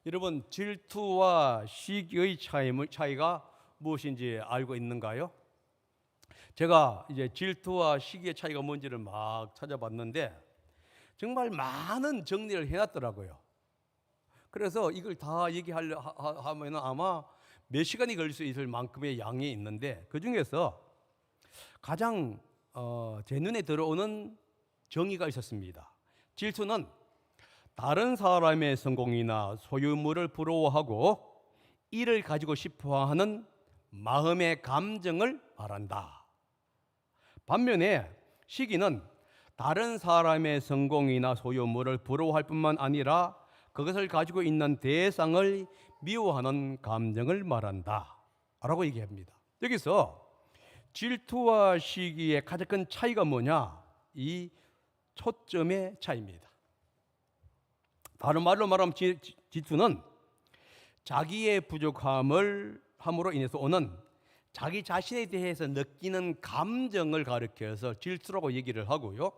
여러분, 질투와 시기의 차이가 무엇인지 알고 있는가요? 제가 이제 질투와 시기의 차이가 뭔지를 막 찾아봤는데 정말 많은 정리를 해놨더라고요. 그래서 이걸 다 얘기하려 하면 아마 몇 시간이 걸릴 수 있을 만큼의 양이 있는데 그 중에서 가장 제 눈에 들어오는 정의가 있었습니다. 질투는 다른 사람의 성공이나 소유물을 부러워하고 이를 가지고 싶어하는 마음의 감정을 말한다. 반면에 시기는 다른 사람의 성공이나 소유물을 부러워할 뿐만 아니라 그것을 가지고 있는 대상을 미워하는 감정을 말한다 라고 얘기합니다. 여기서 질투와 시기의 가장 큰 차이가 뭐냐? 이 초점의 차이입니다. 다른 말로 말하면 질투는 자기의 부족함으로 인해서 오는 자기 자신에 대해서 느끼는 감정을 가리켜서 질투라고 얘기를 하고요.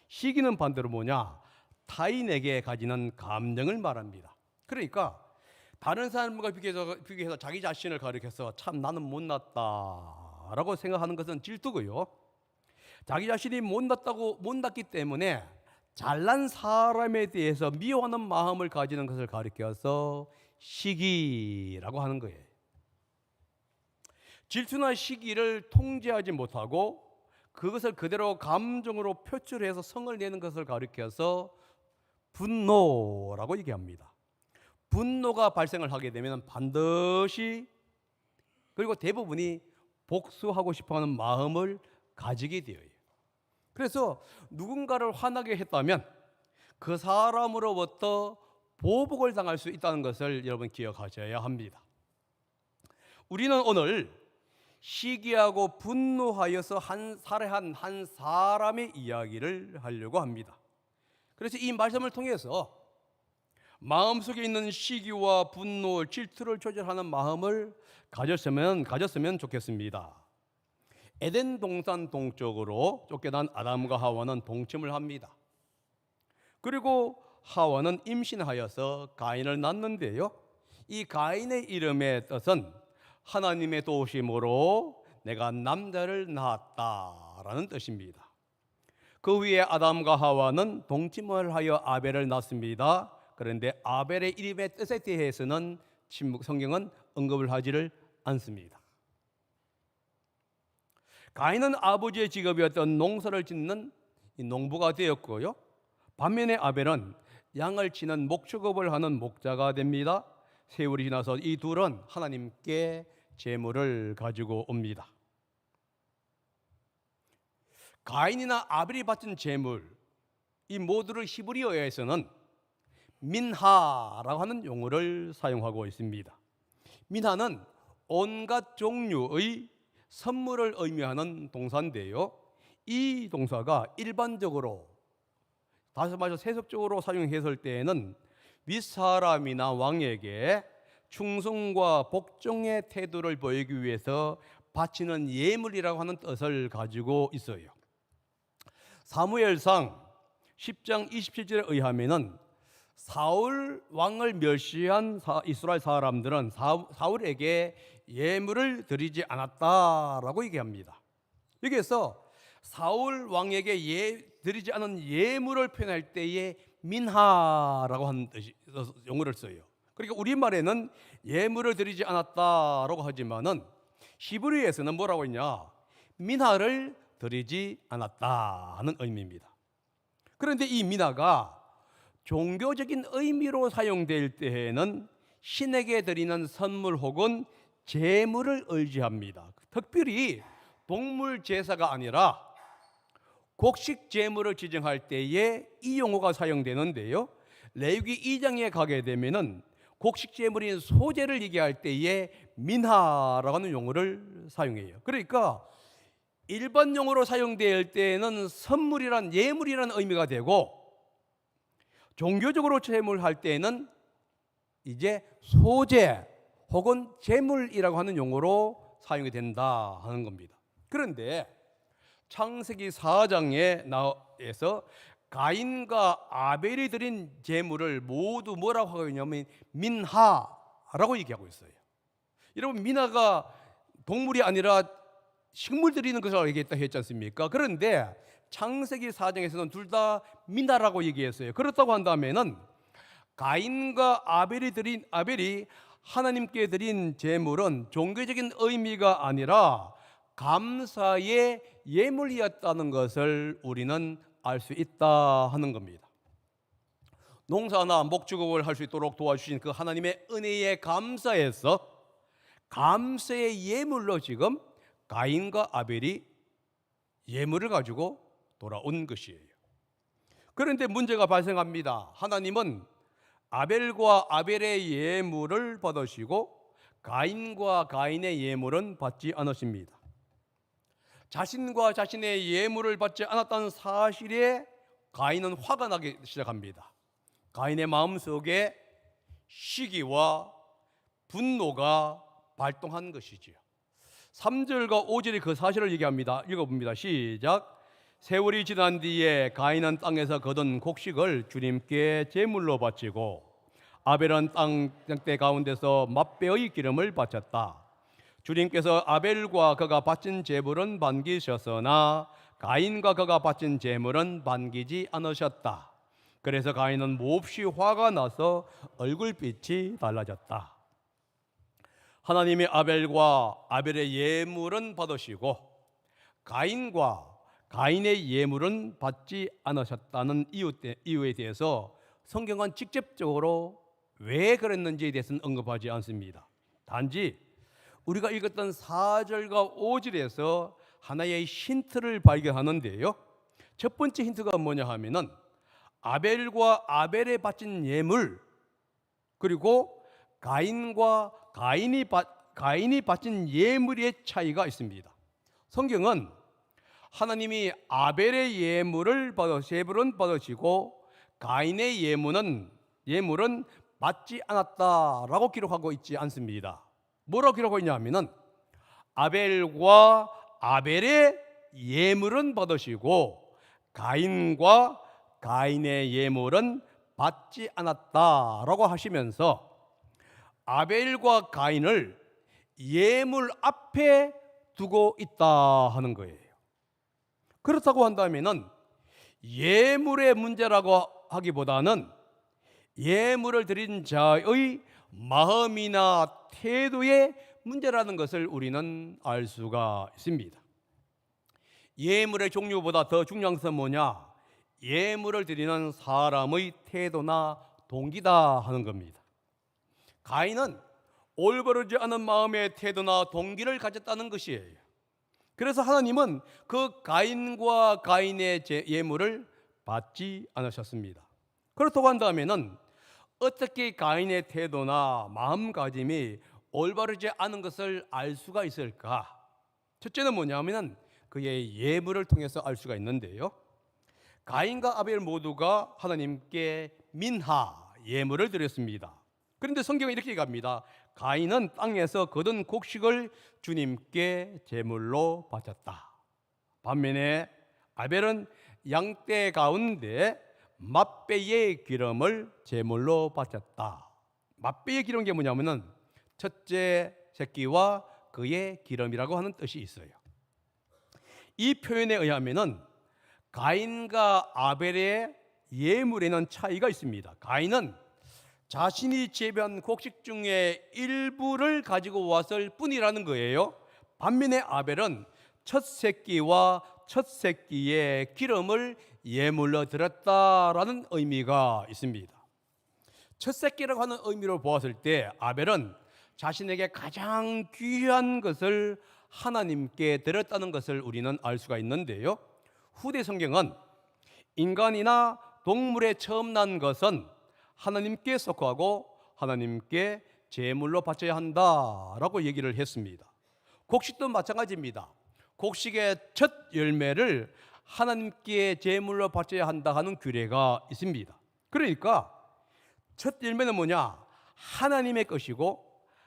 시기는 반대로 뭐냐? 타인에게 가지는 감정을 말합니다. 그러니까 다른 사람과 비교해서 자기 자신을 가리켜서 참 나는 못났다라고 생각하는 것은 질투고요. 자기 자신이 못났기 때문에 잘난 사람에 대해서 미워하는 마음을 가지는 것을 가리켜서 시기라고 하는 거예요. 질투나 시기를 통제하지 못하고 그것을 그대로 감정으로 표출해서 성을 내는 것을 가리켜서 분노라고 얘기합니다. 분노가 발생을 하게 되면 반드시 그리고 대부분이 복수하고 싶어하는 마음을 가지게 되어요. 그래서 누군가를 화나게 했다면 그 사람으로부터 보복을 당할 수 있다는 것을 여러분 기억하셔야 합니다. 우리는 오늘 시기하고 분노하여서 살해한 한 사람의 이야기를 하려고 합니다. 그래서 이 말씀을 통해서 마음속에 있는 시기와 분노, 질투를 조절하는 마음을 가졌으면 좋겠습니다. 에덴 동산 동쪽으로 쫓겨난 아담과 하와는 동침을 합니다. 그리고 하와는 임신하여서 가인을 낳는데요. 이 가인의 이름의 뜻은 하나님의 도우심으로 내가 남자를 낳았다라는 뜻입니다. 그 후에 아담과 하와는 동침을 하여 아벨을 낳습니다. 그런데 아벨의 이름의 뜻에 대해서는 성경은 언급을 하지를 않습니다. 가인은 아버지의 직업이었던 농사를 짓는 농부가 되었고요. 반면에 아벨은 양을 치는 목축업을 하는 목자가 됩니다. 세월이 지나서 이 둘은 하나님께 제물을 가지고 옵니다. 가인이나 아벨이 바친 제물, 이 모두를 히브리어에서는 민하라고 하는 용어를 사용하고 있습니다. 민하는 온갖 종류의 선물을 의미하는 동사인데요. 이 동사가 일반적으로 다시 말해서 세속적으로 사용했을 때에는 윗사람이나 왕에게 충성과 복종의 태도를 보이기 위해서 바치는 예물이라고 하는 뜻을 가지고 있어요. 사무엘상 10장 27절에 의하면은 사울 왕을 멸시한 이스라엘 사람들은 사울에게 예물을 드리지 않았다라고 얘기합니다. 여기에서 사울 왕에게 드리지 않은 예물을 표현할 때에 민하라고 하는 용어를 써요. 그러니까 우리말에는 예물을 드리지 않았다라고 하지만은 히브리에서는 뭐라고 했냐? 민하를 드리지 않았다 하는 의미입니다. 그런데 이 민하가 종교적인 의미로 사용될 때에는 신에게 드리는 선물 혹은 제물을 의지합니다. 특별히 동물 제사가 아니라 곡식 제물을 지정할 때에 이 용어가 사용되는데요. 레위기 2장에 가게 되면은 곡식 제물인 소제를 얘기할 때에 민하라고 하는 용어를 사용해요. 그러니까 일반 용어로 사용될 때에는 선물이란 예물이라는 의미가 되고 종교적으로 제물할 때에는 이제 소제 혹은 제물이라고 하는 용어로 사용이 된다 하는 겁니다. 그런데 창세기 4장에서 가인과 아벨이 드린 제물을 모두 뭐라고 하고 있냐면 민하라고 얘기하고 있어요. 여러분, 민하가 동물이 아니라 식물 드리는 것을 얘기했다 했지 않습니까? 그런데 창세기 4장에서는 둘 다 민하라고 얘기했어요. 그렇다고 한다면은 가인과 아벨이 하나님께 드린 제물은 종교적인 의미가 아니라 감사의 예물이었다는 것을 우리는 알 수 있다 하는 겁니다. 농사나 목축업을 할 수 있도록 도와주신 그 하나님의 은혜에 감사해서 감사의 예물로 지금 가인과 아벨이 예물을 가지고 돌아온 것이에요. 그런데 문제가 발생합니다. 하나님은 아벨과 아벨의 예물을 받으시고 가인과 가인의 예물은 받지 않으십니다. 자신과 자신의 예물을 받지 않았다는 사실에 가인은 화가 나기 시작합니다. 가인의 마음속에 시기와 분노가 발동한 것이지요. 3절과 5절이 그 사실을 얘기합니다. 읽어봅니다. 시작. 세월이 지난 뒤에 가인은 땅에서 거둔 곡식을 주님께 제물로 바치고 아벨은 땅대 가운데서 맛배의 기름을 바쳤다. 주님께서 아벨과 그가 바친 제물은 반기셨으나 가인과 그가 바친 제물은 반기지 않으셨다. 그래서 가인은 몹시 화가 나서 얼굴빛이 달라졌다. 하나님이 아벨과 아벨의 예물은 받으시고 가인과 가인의 예물은 받지 않으셨다는 이유에 대해서 성경은 직접적으로 왜 그랬는지에 대해서는 언급하지 않습니다. 단지 우리가 읽었던 4절과 5절에서 하나의 힌트를 발견하는데요. 첫 번째 힌트가 뭐냐 하면은 아벨과 아벨에 바친 예물, 그리고 가인과 가인이 바친 예물의 차이가 있습니다. 성경은 하나님이 아벨의 예물은 받으시고 가인의 예물은 받지 않았다라고 기록하고 있지 않습니다. 뭐라고 기록하고 있냐면은 아벨과 아벨의 예물은 받으시고 가인과 가인의 예물은 받지 않았다라고 하시면서 아벨과 가인을 예물 앞에 두고 있다 하는 거예요. 그렇다고 한다면은 예물의 문제라고 하기보다는 예물을 드린 자의 마음이나 태도의 문제라는 것을 우리는 알 수가 있습니다. 예물의 종류보다 더 중요한 것은 뭐냐? 예물을 드리는 사람의 태도나 동기다 하는 겁니다. 가인은 올바르지 않은 마음의 태도나 동기를 가졌다는 것이에요. 그래서 하나님은 그 가인과 가인의 예물을 받지 않으셨습니다. 그렇다고 한다면은 어떻게 가인의 태도나 마음가짐이 올바르지 않은 것을 알 수가 있을까? 첫째는 뭐냐면은 그의 예물을 통해서 알 수가 있는데요. 가인과 아벨 모두가 하나님께 민하, 예물을 드렸습니다. 그런데 성경은 이렇게 얘기합니다. 가인은 땅에서 거둔 곡식을 주님께 제물로 바쳤다. 반면에 아벨은 양떼 가운데 맛배의 기름을 제물로 바쳤다. 맛배의 기름이 게 뭐냐면은 첫째 새끼와 그의 기름이라고 하는 뜻이 있어요. 이 표현에 의하면은 가인과 아벨의 예물에는 차이가 있습니다. 가인은 자신이 재배한 곡식 중에 일부를 가지고 왔을 뿐이라는 거예요. 반면에 아벨은 첫 새끼와 첫 새끼의 기름을 예물로 드렸다라는 의미가 있습니다. 첫 새끼라고 하는 의미로 보았을 때 아벨은 자신에게 가장 귀한 것을 하나님께 드렸다는 것을 우리는 알 수가 있는데요. 후대 성경은 인간이나 동물에 처음 난 것은 하나님께 속하고 하나님께 제물로 바쳐야 한다라고 얘기를 했습니다. 곡식도 마찬가지입니다. 곡식의 첫 열매를 하나님께 제물로 바쳐야 한다 하는 규례가 있습니다. 그러니까 첫 열매는 뭐냐? 하나님의 것이고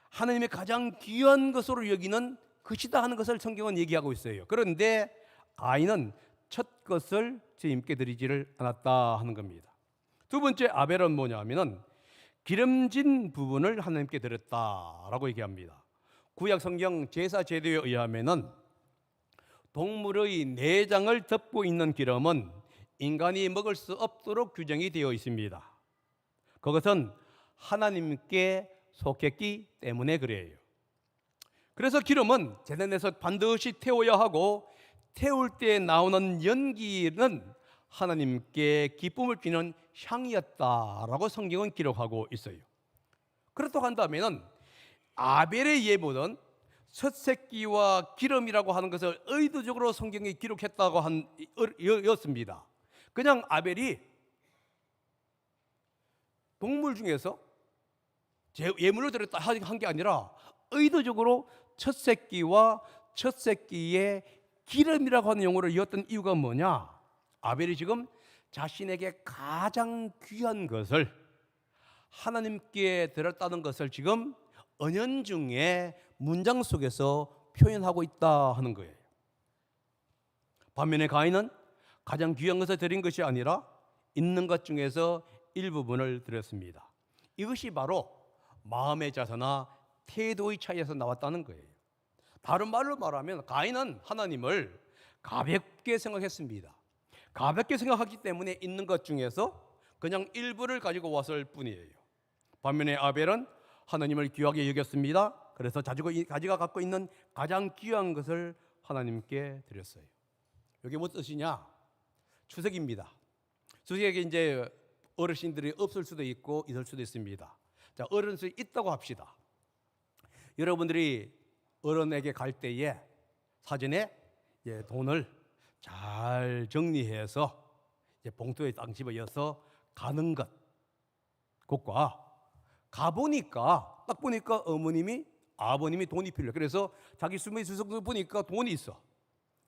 하나님의 가장 귀한 것으로 여기는 것이다 하는 것을 성경은 얘기하고 있어요. 그런데 가인은 첫 것을 주님께 드리지를 않았다 하는 겁니다. 두 번째 아벨은 뭐냐면은 기름진 부분을 하나님께 드렸다라고 얘기합니다. 구약 성경 제사 제도에 의하면은 동물의 내장을 덮고 있는 기름은 인간이 먹을 수 없도록 규정이 되어 있습니다. 그것은 하나님께 속했기 때문에 그래요. 그래서 기름은 제단에서 반드시 태워야 하고 태울 때 나오는 연기는 하나님께 기쁨을 주는 향이었다라고 성경은 기록하고 있어요. 그렇다고 한다면 아벨의 예물은 첫 새끼와 기름이라고 하는 것을 의도적으로 성경에 기록했다고 였습니다. 그냥 아벨이 동물 중에서 예물을 드렸다 한 게 아니라 의도적으로 첫 새끼와 첫 새끼의 기름이라고 하는 용어를 이었던 이유가 뭐냐? 아벨이 지금 자신에게 가장 귀한 것을 하나님께 드렸다는 것을 지금 은연중에 문장 속에서 표현하고 있다 하는 거예요. 반면에 가인은 가장 귀한 것을 드린 것이 아니라 있는 것 중에서 일부분을 드렸습니다. 이것이 바로 마음의 자세나 태도의 차이에서 나왔다는 거예요. 다른 말로 말하면 가인은 하나님을 가볍게 생각했습니다. 가볍게 생각하기 때문에 있는 것 중에서 그냥 일부를 가지고 왔을 뿐이에요. 반면에 아벨은 하나님을 귀하게 여겼습니다. 그래서 자기가 갖고 있는 가장 귀한 것을 하나님께 드렸어요. 이게 무슨 뜻이냐? 추석입니다. 추석에 이제 어르신들이 없을 수도 있고 있을 수도 있습니다. 자, 어른들이 있다고 합시다. 여러분들이 어른에게 갈 때에 사전에 돈을 잘 정리해서 봉투에 딱 집어여서 가는 것. 그것과 가보니까 딱 보니까 어머님이 아버님이 돈이 필요해. 그래서 자기 숨의 주석도 보니까 돈이 있어.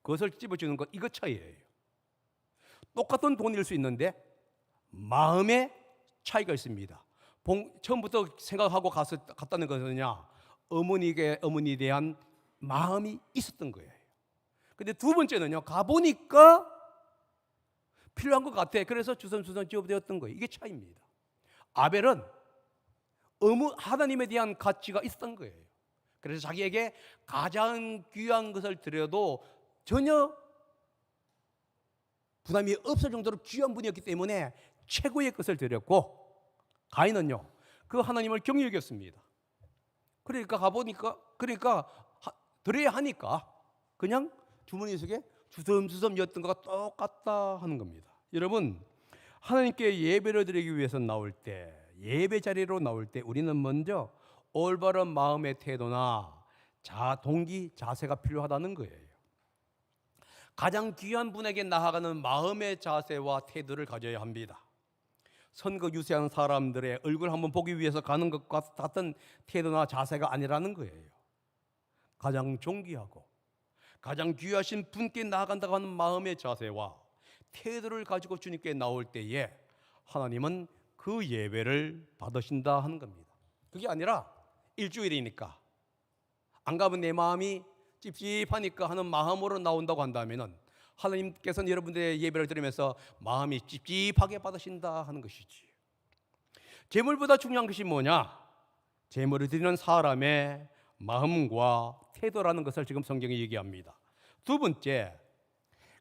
그것을 집어주는 것, 이거 차이예요. 똑같은 돈일 수 있는데 마음의 차이가 있습니다. 처음부터 생각하고 갔다는 것은요, 어머니에 대한 마음이 있었던 거예요. 근데 두 번째는요, 가보니까 필요한 것 같아. 그래서 주섬주섬 지어되었던 거예요. 이게 차이입니다. 아벨은 하나님에 대한 가치가 있었던 거예요. 그래서 자기에게 가장 귀한 것을 드려도 전혀 부담이 없을 정도로 귀한 분이었기 때문에 최고의 것을 드렸고, 가인은요 그 하나님을 경히 여겼습니다. 그러니까 가보니까 드려야 하니까 그냥 주머니 속에 주섬주섬 였던 것과 똑같다 하는 겁니다. 여러분, 하나님께 예배를 드리기 위해서 나올 때, 예배 자리로 나올 때 우리는 먼저 올바른 마음의 태도나 동기, 자세가 필요하다는 거예요. 가장 귀한 분에게 나아가는 마음의 자세와 태도를 가져야 합니다. 선거 유세하는 사람들의 얼굴 한번 보기 위해서 가는 것과 같은 태도나 자세가 아니라는 거예요. 가장 존귀하고 가장 귀하신 분께 나아간다고 하는 마음의 자세와 태도를 가지고 주님께 나올 때에 하나님은 그 예배를 받으신다 하는 겁니다. 그게 아니라 일주일이니까 안 가면 내 마음이 찝찝하니까 하는 마음으로 나온다고 한다면 하나님께서는 여러분들의 예배를 드리면서 마음이 찝찝하게 받으신다 하는 것이지. 제물보다 중요한 것이 뭐냐? 제물을 드리는 사람의 마음과 태도라는 것을 지금 성경이 얘기합니다. 두 번째,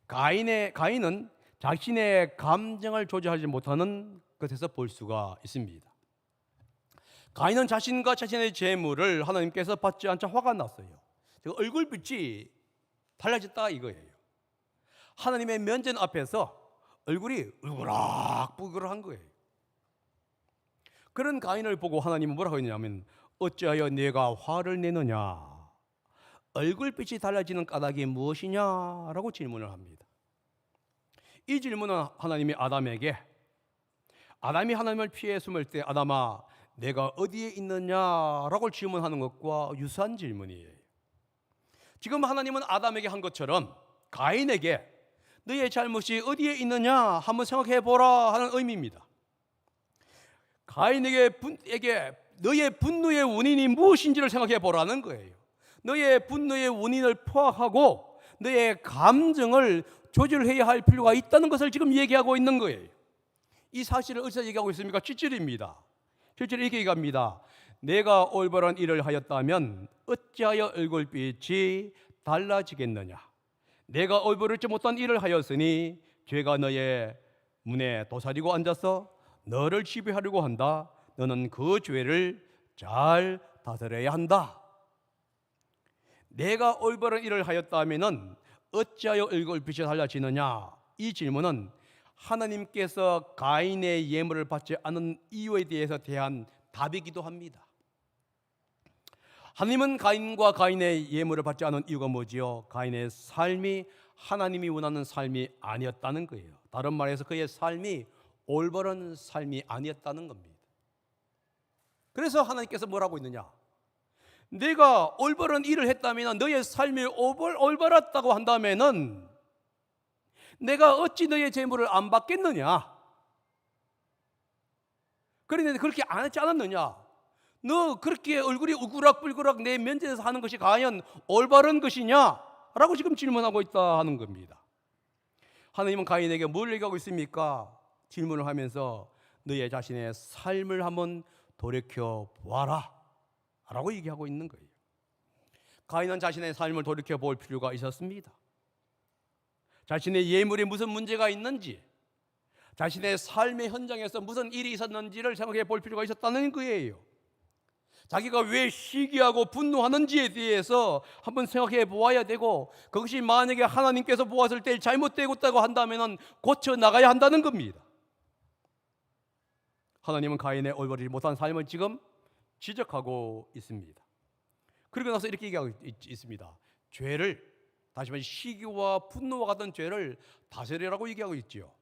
가인은 자신의 감정을 조절하지 못하는 것에서 볼 수가 있습니다. 가인은 자신과 자신의 제물을 하나님께서 받지 않자 화가 났어요. 얼굴빛이 달라졌다 이거예요. 하나님의 면전 앞에서 얼굴이 울그락불그락한 거예요. 그런 가인을 보고 하나님은 뭐라고 했냐면, 어찌하여 네가 화를 내느냐? 얼굴빛이 달라지는 까닭이 무엇이냐라고 질문을 합니다. 이 질문은 하나님이 아담이 하나님을 피해 숨을 때 아담아 내가 어디에 있느냐라고 질문하는 것과 유사한 질문이에요. 지금 하나님은 아담에게 한 것처럼 가인에게 너의 잘못이 어디에 있느냐 한번 생각해 보라 하는 의미입니다. 가인에게 너의 분노의 원인이 무엇인지를 생각해 보라는 거예요. 너의 분노의 원인을 파악하고 너의 감정을 조절해야 할 필요가 있다는 것을 지금 얘기하고 있는 거예요. 이 사실을 어디서 얘기하고 있습니까? 7절입니다. 7절에 이렇게 얘기합니다. 내가 올바른 일을 하였다면 어찌하여 얼굴빛이 달라지겠느냐. 내가 올바르지 못한 일을 하였으니 죄가 너의 문에 도사리고 앉아서 너를 지배하려고 한다. 너는 그 죄를 잘 다스려야 한다. 내가 올바른 일을 하였다면 어찌하여 얼굴빛이 달라지느냐. 이 질문은 하나님께서 가인의 예물을 받지 않은 이유에 대해서 대한 답이기도 합니다. 하나님은 가인과 가인의 예물을 받지 않은 이유가 뭐지요? 가인의 삶이 하나님이 원하는 삶이 아니었다는 거예요. 다른 말해서 그의 삶이 올바른 삶이 아니었다는 겁니다. 그래서 하나님께서 뭐라고 있느냐? 내가 올바른 일을 했다면, 너의 삶이 올바랐다고 한다면은 내가 어찌 너의 재물을 안 받겠느냐? 그런데 그렇게 안 했지 않았느냐? 너 그렇게 얼굴이 우그락불그락 내 면전에서 하는 것이 과연 올바른 것이냐? 라고 지금 질문하고 있다 하는 겁니다. 하나님은 가인에게 뭘 얘기하고 있습니까? 질문을 하면서 너의 자신의 삶을 한번 돌이켜 보아라 라고 얘기하고 있는 거예요. 가인은 자신의 삶을 돌이켜 볼 필요가 있었습니다. 자신의 예물에 무슨 문제가 있는지, 자신의 삶의 현장에서 무슨 일이 있었는지를 생각해 볼 필요가 있었다는 거예요. 자기가 왜 시기하고 분노하는지에 대해서 한번 생각해 보아야 되고, 그것이 만약에 하나님께서 보았을 때 잘못되고 있다고 한다면 고쳐 나가야 한다는 겁니다. 하나님은 가인의 올바르지 못한 삶을 지금 지적하고 있습니다. 그리고 나서 이렇게 얘기하고 있습니다. 죄를, 다시 말해 시기와 분노와 같은 죄를 다스리라고 얘기하고 있지요.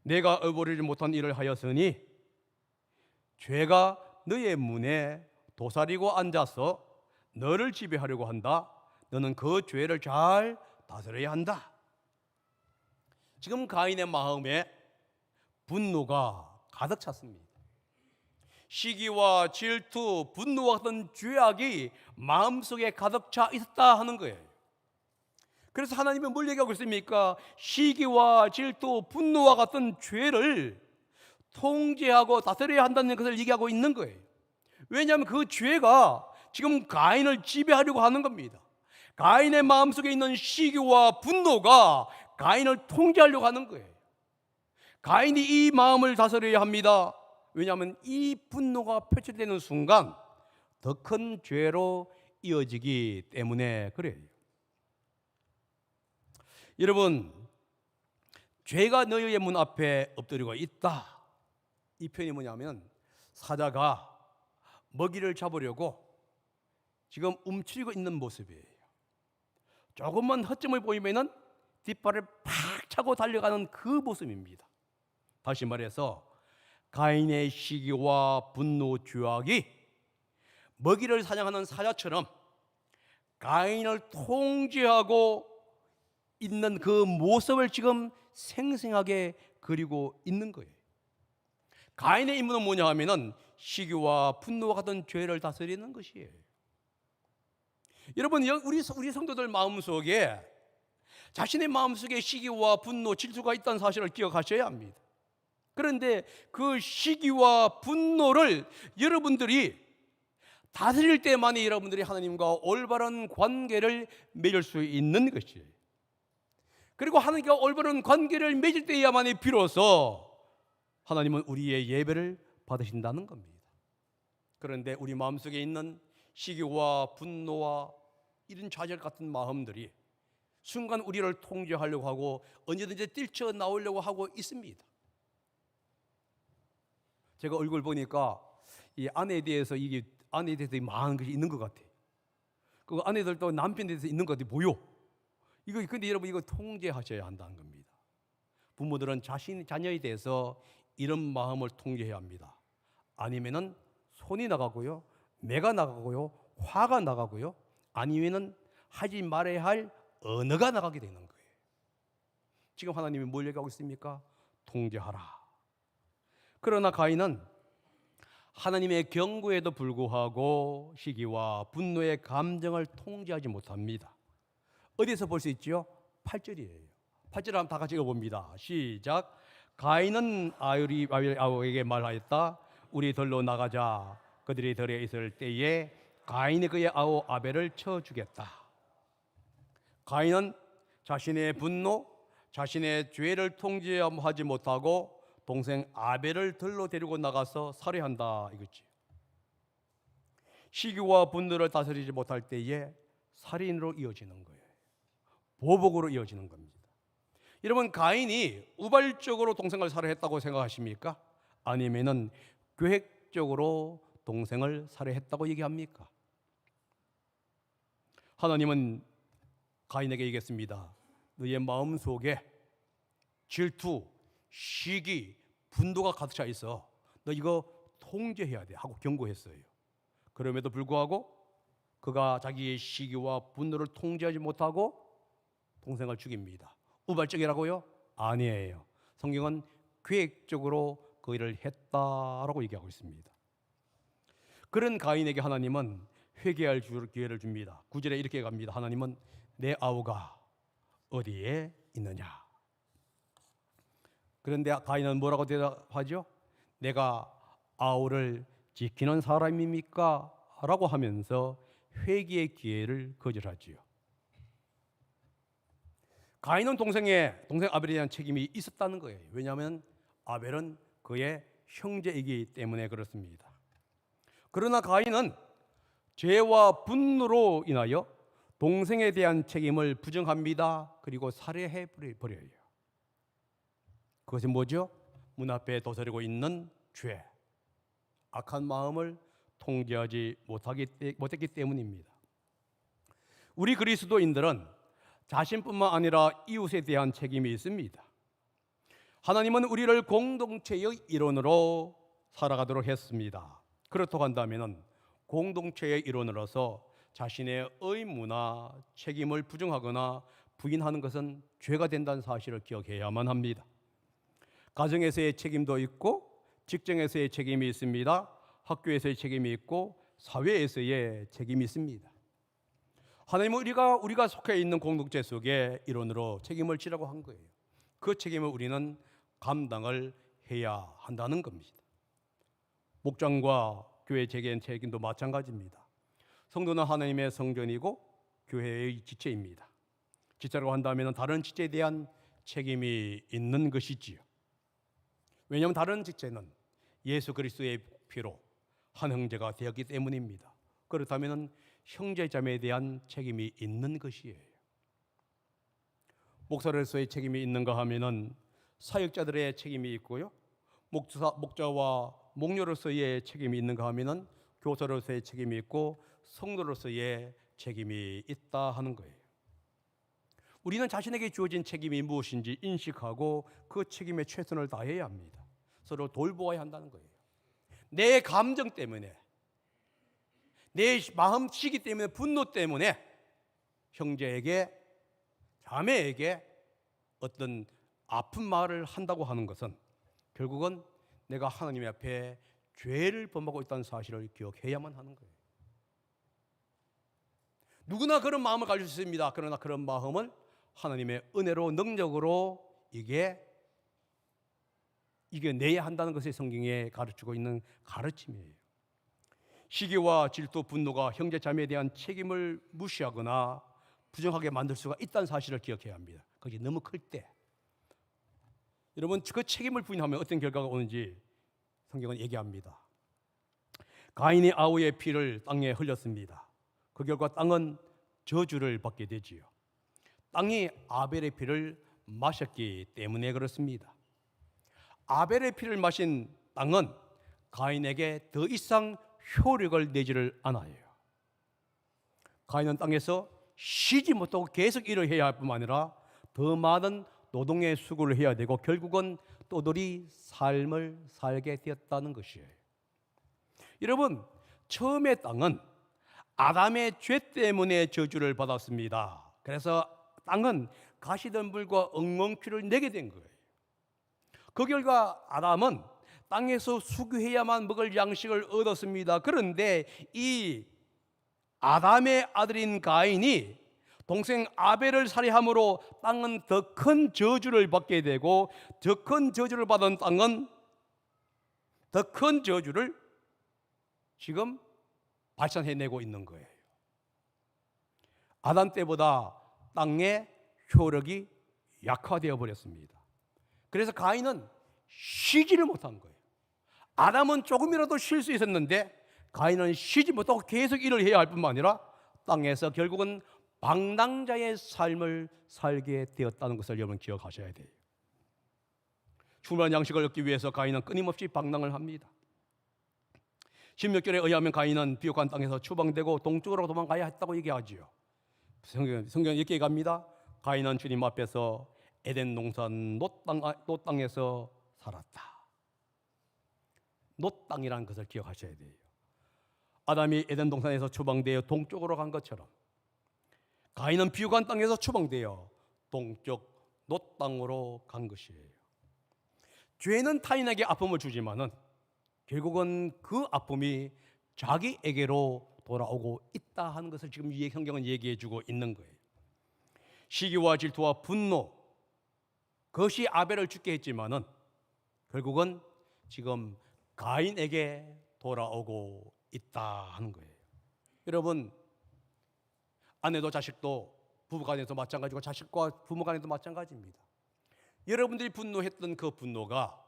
내가 올바르지 못한 일을 하였으니 죄가 너의 문에 도사리고 앉아서 너를 지배하려고 한다. 너는 그 죄를 잘 다스려야 한다. 지금 가인의 마음에 분노가 가득 찼습니다. 시기와 질투, 분노와 같은 죄악이 마음속에 가득 차 있었다 하는 거예요. 그래서 하나님은 뭘 얘기하고 있습니까? 시기와 질투, 분노와 같은 죄를 통제하고 다스려야 한다는 것을 얘기하고 있는 거예요. 왜냐하면 그 죄가 지금 가인을 지배하려고 하는 겁니다. 가인의 마음속에 있는 시기와 분노가 가인을 통제하려고 하는 거예요. 가인이 이 마음을 다스려야 합니다. 왜냐하면 이 분노가 표출되는 순간 더 큰 죄로 이어지기 때문에 그래요. 여러분, 죄가 너희의 문 앞에 엎드리고 있다. 이 표현이 뭐냐면 사자가 먹이를 잡으려고 지금 움츠리고 있는 모습이에요. 조금만 허점을 보이면은 뒷발을 팍 차고 달려가는 그 모습입니다. 다시 말해서 가인의 시기와 분노 죄악이 먹이를 사냥하는 사자처럼 가인을 통제하고 있는 그 모습을 지금 생생하게 그리고 있는 거예요. 가인의 임무는 뭐냐 하면은 시기와 분노와 같은 죄를 다스리는 것이에요. 여러분, 우리 성도들 마음속에 자신의 마음속에 시기와 분노, 질투가 있다는 사실을 기억하셔야 합니다. 그런데 그 시기와 분노를 여러분들이 다스릴 때만이 여러분들이 하나님과 올바른 관계를 맺을 수 있는 것이에요. 그리고 하나님과 올바른 관계를 맺을 때야만이 비로소 하나님은 우리의 예배를 받으신다는 겁니다. 그런데 우리 마음속에 있는 시기와 분노와 이런 좌절 같은 마음들이 순간 우리를 통제하려고 하고 언제든지 뛰쳐나오려고 하고 있습니다. 제가 얼굴 보니까 이 아내에 대해서 많은 것이 있는 것 같아요. 그 아내들도 남편에 대해서 있는 것 같아요. 보여. 근데 여러분, 이거 통제하셔야 한다는 겁니다. 부모들은 자녀에 대해서 이런 마음을 통제해야 합니다. 아니면은 손이 나가고요, 매가 나가고요, 화가 나가고요, 아니면은 하지 말아야 할 언어가 나가게 되는 거예요. 지금 하나님이 뭘 얘기하고 있습니까? 통제하라. 그러나 가인은 하나님의 경고에도 불구하고 시기와 분노의 감정을 통제하지 못합니다. 어디서 볼 수 있지요? 8절이에요. 8절 한번 다 같이 읽어봅니다. 시작. 가인은 아우에게 말하였다. 우리 들로 나가자. 그들이 들에 있을 때에 가인이 그의 아우 아벨을 쳐 죽였다. 가인은 자신의 분노, 자신의 죄를 통제하지 못하고 동생 아벨을 들로 데리고 나가서 살해한다 이거지. 시기와 분노를 다스리지 못할 때에 살인으로 이어지는 거예요. 보복으로 이어지는 겁니다. 여러분, 가인이 우발적으로 동생을 살해했다고 생각하십니까? 아니면은 계획적으로 동생을 살해했다고 얘기합니까? 하나님은 가인에게 얘기했습니다. 너의 마음 속에 질투, 시기, 분노가 가득 차 있어. 너 이거 통제해야 돼 하고 경고했어요. 그럼에도 불구하고 그가 자기의 시기와 분노를 통제하지 못하고 동생을 죽입니다. 우발적이라고요? 아니에요. 성경은 계획적으로 그 일을 했다라고 얘기하고 있습니다. 그런 가인에게 하나님은 회개할 기회를 줍니다. 9절에 이렇게 갑니다. 하나님은 내 아우가 어디에 있느냐? 그런데 가인은 뭐라고 대답하죠? 내가 아우를 지키는 사람입니까? 라고 하면서 회개의 기회를 거절하지요. 가인은 동생 아벨에 대한 책임이 있었다는 거예요. 왜냐하면 아벨은 그의 형제이기 때문에 그렇습니다. 그러나 가인은 죄와 분노로 인하여 동생에 대한 책임을 부정합니다. 그리고 살해해 버려요. 그것이 뭐죠? 문 앞에 도사리고 있는 죄, 악한 마음을 통제하지 못했기 때문입니다. 우리 그리스도인들은 자신뿐만 아니라 이웃에 대한 책임이 있습니다. 하나님은 우리를 공동체의 일원으로 살아가도록 했습니다. 그렇다고 한다면 공동체의 일원으로서 자신의 의무나 책임을 부정하거나 부인하는 것은 죄가 된다는 사실을 기억해야만 합니다. 가정에서의 책임도 있고 직장에서의 책임이 있습니다. 학교에서의 책임이 있고 사회에서의 책임이 있습니다. 하나님은 우리가 속해 있는 공동체 속에 일원으로 책임을 지라고 한 거예요. 그 책임을 우리는 감당을 해야 한다는 겁니다. 목장과 교회 재개의 책임도 마찬가지입니다. 성도는 하나님의 성전이고 교회의 지체입니다. 지체라고 한다면 다른 지체에 대한 책임이 있는 것이지요. 왜냐하면 다른 지체는 예수 그리스도의 피로 한 형제가 되었기 때문입니다. 그렇다면 형제자매에 대한 책임이 있는 것이에요. 목사로서의 책임이 있는가 하면은 사역자들의 책임이 있고요. 목자와 목녀로서의 책임이 있는가 하면은 교사로서의 책임이 있고 성도로서의 책임이 있다 하는 거예요. 우리는 자신에게 주어진 책임이 무엇인지 인식하고 그 책임에 최선을 다해야 합니다. 서로 돌보아야 한다는 거예요. 내 감정 때문에, 내 마음 시기 때문에, 분노 때문에 형제에게, 자매에게 어떤 아픈 말을 한다고 하는 것은 결국은 내가 하나님 앞에 죄를 범하고 있다는 사실을 기억해야만 하는 거예요. 누구나 그런 마음을 가질 수 있습니다. 그러나 그런 마음을 하나님의 은혜로 능력으로 이겨내야 한다는 것이 성경에 가르치고 있는 가르침이에요. 시기와 질투, 분노가 형제 자매에 대한 책임을 무시하거나 부정하게 만들 수가 있다는 사실을 기억해야 합니다. 그게 너무 클 때 여러분 그 책임을 부인하면 어떤 결과가 오는지 성경은 얘기합니다. 가인이 아우의 피를 땅에 흘렸습니다. 그 결과 땅은 저주를 받게 되지요. 땅이 아벨의 피를 마셨기 때문에 그렇습니다. 아벨의 피를 마신 땅은 가인에게 더 이상 효력을 내지를 않아요. 가인은 땅에서 쉬지 못하고 계속 일을 해야 할 뿐만 아니라 더 많은 노동의 수고를 해야 되고 결국은 떠돌이 삶을 살게 되었다는 것이에요. 여러분, 처음에 땅은 아담의 죄 때문에 저주를 받았습니다. 그래서 땅은 가시덤불과 엉겅퀴를 내게 된 거예요. 그 결과 아담은 땅에서 수고해야만 먹을 양식을 얻었습니다. 그런데 이 아담의 아들인 가인이 동생 아벨을 살해함으로 땅은 더 큰 저주를 받게 되고, 더 큰 저주를 받은 땅은 더 큰 저주를 지금 발산해내고 있는 거예요. 아담 때보다 땅의 효력이 약화되어 버렸습니다. 그래서 가인은 쉬지를 못한 거예요. 아담은 조금이라도 쉴 수 있었는데 가인은 쉬지 못하고 계속 일을 해야 할 뿐만 아니라 땅에서 결국은 방랑자의 삶을 살게 되었다는 것을 여러분 기억하셔야 돼요. 충분한 양식을 얻기 위해서 가인은 끊임없이 방랑을 합니다. 16절에 의하면 가인은 비옥한 땅에서 추방되고 동쪽으로 도망가야 했다고 얘기하지요. 성경 이렇게 얘기합니다. 가인은 주님 앞에서 에덴 동산 놋 땅에서 살았다. 놋 땅이라는 것을 기억하셔야 돼요. 아담이 에덴 동산에서 추방되어 동쪽으로 간 것처럼 가인은 비옥한 땅에서 추방되어 동쪽 놋 땅으로 간 것이에요. 죄는 타인에게 아픔을 주지만은 결국은 그 아픔이 자기에게로 돌아오고 있다 하는 것을 지금 이 성경은 얘기해 주고 있는 거예요. 시기와 질투와 분노, 그것이 아벨을 죽게 했지만은 결국은 지금 가인에게 돌아오고 있다 하는 거예요. 여러분, 아내도 자식도 부부간에도 마찬가지고 자식과 부모간에도 마찬가지입니다. 여러분들이 분노했던 그 분노가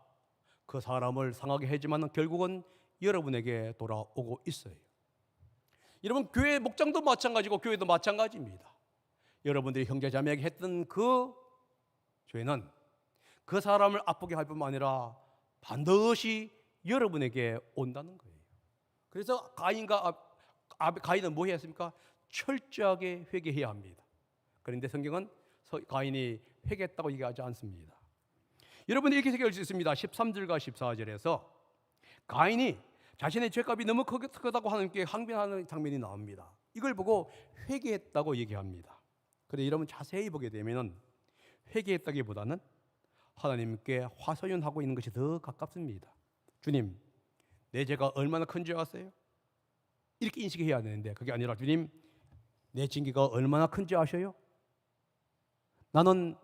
그 사람을 상하게 하지만 결국은 여러분에게 돌아오고 있어요. 여러분, 교회 목장도 마찬가지고 교회도 마찬가지입니다. 여러분들이 형제자매에게 했던 그 죄는 그 사람을 아프게 할 뿐만 아니라 반드시 여러분에게 온다는 거예요. 그래서 가인은 뭐 해야 했습니까? 철저하게 회개해야 합니다. 그런데 성경은 가인이 회개했다고 얘기하지 않습니다. 여러분이 이렇게 생각할 수 있습니다. 13절과 14절에서 가인이 자신의 죄값이 너무 크다고 하나님께 항변하는 장면이 나옵니다. 이걸 보고 회개했다고 얘기합니다. 그런데 여러분 자세히 보게 되면 회개했다기보다는 하나님께 화소연하고 있는 것이 더 가깝습니다. 주님, 내 죄가 얼마나 큰 줄 아세요? 이렇게 인식해야 되는데 그게 아니라 주님, 내 징계가 얼마나 큰지 아셔요? 나는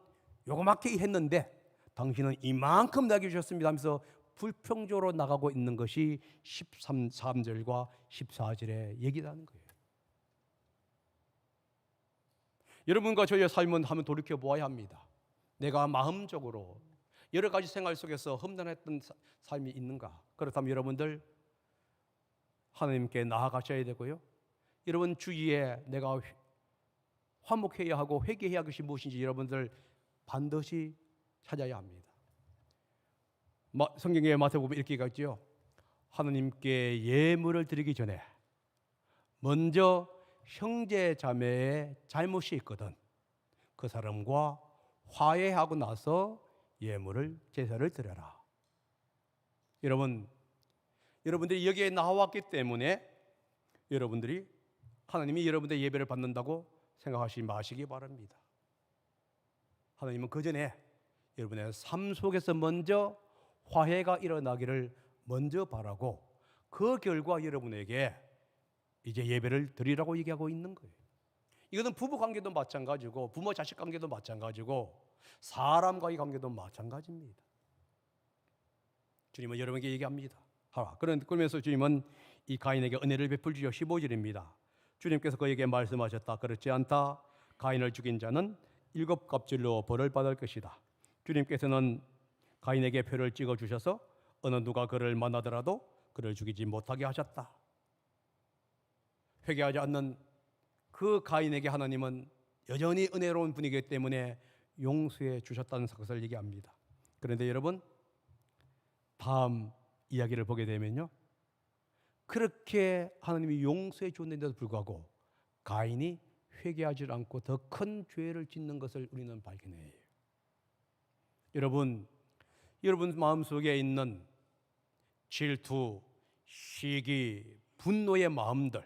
요거맣게 했는데 당신은 이만큼 나게 주셨습니다 하면서 불평적으로 나가고 있는 것이 13절과 14절의 얘기라는 거예요. 여러분과 저희의 삶은 한번 돌이켜 보아야 합니다. 내가 마음적으로 여러 가지 생활 속에서 험난했던 삶이 있는가? 그렇다면 여러분들 하나님께 나아가셔야 되고요. 여러분 주위에 내가 화목해야 하고 회개해야 할 것이 무엇인지 여러분들 반드시 찾아야 합니다. 성경에 마태복음 이렇게 얘기하죠. 하나님께 예물을 드리기 전에 먼저 형제 자매의 잘못이 있거든 그 사람과 화해하고 나서 제사를 드려라. 여러분들이 여기에 나왔기 때문에 여러분들이 하나님이 여러분들의 예배를 받는다고 생각하지 마시기 바랍니다. 하나님은 그 전에 여러분의 삶 속에서 먼저 화해가 일어나기를 먼저 바라고 그 결과 여러분에게 이제 예배를 드리라고 얘기하고 있는 거예요. 이것은 부부 관계도 마찬가지고 부모 자식 관계도 마찬가지고 사람과의 관계도 마찬가지입니다. 주님은 여러분에게 얘기합니다. 그러면서 주님은 이 가인에게 은혜를 베풀지요. 15절입니다. 주님께서 그에게 말씀하셨다. 그렇지 않다. 가인을 죽인 자는 7갑질로 벌을 받을 것이다. 주님께서는 가인에게 표를 찍어주셔서 어느 누가 그를 만나더라도 그를 죽이지 못하게 하셨다. 회개하지 않는 그 가인에게 하나님은 여전히 은혜로운 분이기 때문에 용서해 주셨다는 것을 얘기합니다. 그런데 여러분, 다음 이야기를 보게 되면요, 그렇게 하나님이 용서해 줬는데도 불구하고 가인이 회개하지 않고 더 큰 죄를 짓는 것을 우리는 발견해요. 여러분 마음속에 있는 질투, 시기, 분노의 마음들,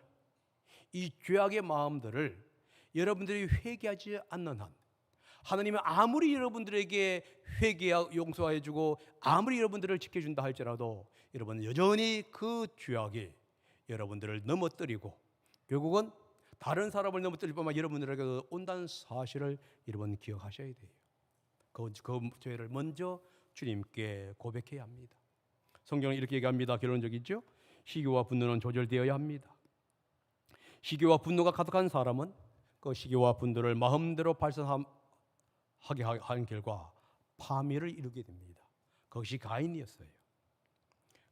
이 죄악의 마음들을 여러분들이 회개하지 않는 한 하나님은 아무리 여러분들에게 회개하고 용서해주고 아무리 여러분들을 지켜준다 할지라도 여러분은 여전히 그 죄악이 여러분들을 넘어뜨리고 결국은 다른 사람을 넘어뜨릴 뿐만 여러분들에게 온다는 사실을 여러분 기억하셔야 돼요. 그 죄를 먼저 주님께 고백해야 합니다. 성경은 이렇게 얘기합니다. 결론적이죠. 시기와 분노는 조절되어야 합니다. 시기와 분노가 가득한 사람은 그 시기와 분노를 마음대로 발산하게 한 결과 파멸을 이루게 됩니다. 그것이 가인이었어요.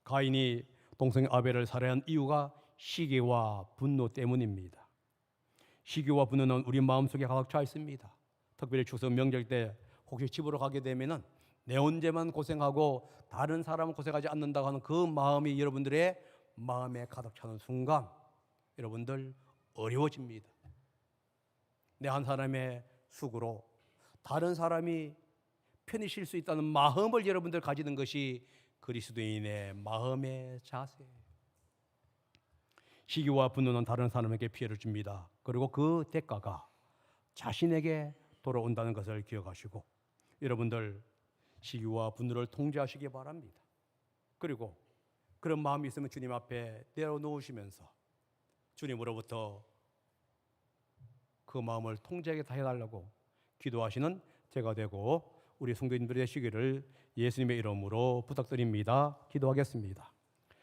가인이 동생 아벨을 살해한 이유가 시기와 분노 때문입니다. 시기와 분노는 우리 마음속에 가득 차 있습니다. 특별히 추석 명절 때 혹시 집으로 가게 되면은 내 혼자만 고생하고 다른 사람은 고생하지 않는다고 하는 그 마음이 여러분들의 마음에 가득 차는 순간 여러분들 어려워집니다. 내 한 사람의 수고로 다른 사람이 편히 쉴 수 있다는 마음을 여러분들 가지는 것이 그리스도인의 마음의 자세예요. 시기와 분노는 다른 사람에게 피해를 줍니다. 그리고 그 대가가 자신에게 돌아온다는 것을 기억하시고 여러분들 시기와 분노를 통제하시기 바랍니다. 그리고 그런 마음이 있으면 주님 앞에 내려놓으시면서 주님으로부터 그 마음을 통제하게 해달라고 기도하시는 제가 되고 우리 성도님들이 되시기를 예수님의 이름으로 부탁드립니다. 기도하겠습니다.